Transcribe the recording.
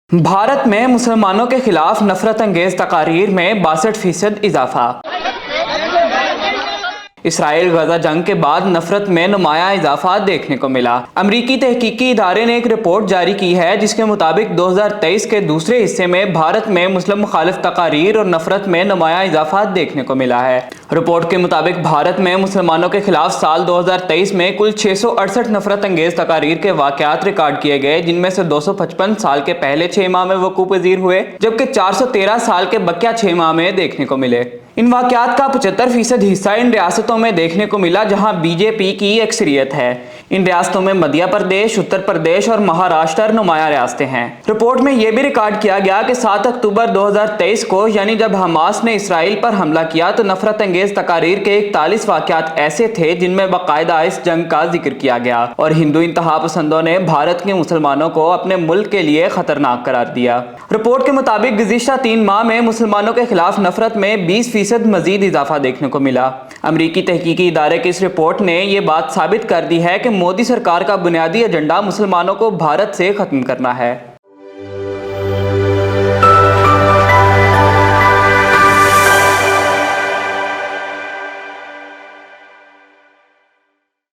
भारत में मुसलमानों के खिलाफ नफरत अंगेज तकारीर में 62% इजाफा। इसराइल गजा जंग के बाद नफरत में नुमाया इजाफा देखने को मिला। अमरीकी तहकीकी इदारे ने एक रिपोर्ट जारी की है जिसके मुताबिक 2023 के दूसरे हिस्से में भारत में मुस्लिम मुखालिफ तकारीर और नफरत में नुमाया इजाफा देखने को मिला है। रिपोर्ट के मुताबिक भारत में मुसलमानों के खिलाफ साल 2023 में कुल 668 नफरत अंगेज तकारीर के वाकयात रिकॉर्ड किए गए, जिनमें से 255 साल के पहले 6 माह में वकूअ पजीर हुए, जबकि 413 साल के बकिया 6 माह में देखने को मिले। इन वाकयात का 75% हिस्सा इन रियासतों में देखने को मिला जहां बीजेपी की अक्सरियत है। इन रियासतों में मध्य प्रदेश, उत्तर प्रदेश और महाराष्ट्र नुमाया रियासतें हैं। रिपोर्ट में यह भी रिकॉर्ड किया गया कि 7 अक्टूबर 2023 को, यानी जब हमास ने इसराइल पर हमला किया, तो नफरत अंगेज तकारीर के 41 वाकयात ऐसे थे जिनमें बाकायदा इस जंग का जिक्र किया गया और हिंदू इंतहा पसंदों ने भारत के मुसलमानों को अपने मुल्क के लिए खतरनाक करार दिया। रिपोर्ट के मुताबिक गुज़िश्ता 3 माह में मुसलमानों के खिलाफ नफरत में 20% मजीद इजाफा देखने को मिला। अमरीकी तहकीकी इदारे की इस रिपोर्ट ने यह बात साबित कर दी है कि मोदी सरकार का बुनियादी एजेंडा मुसलमानों को भारत से खत्म करना है।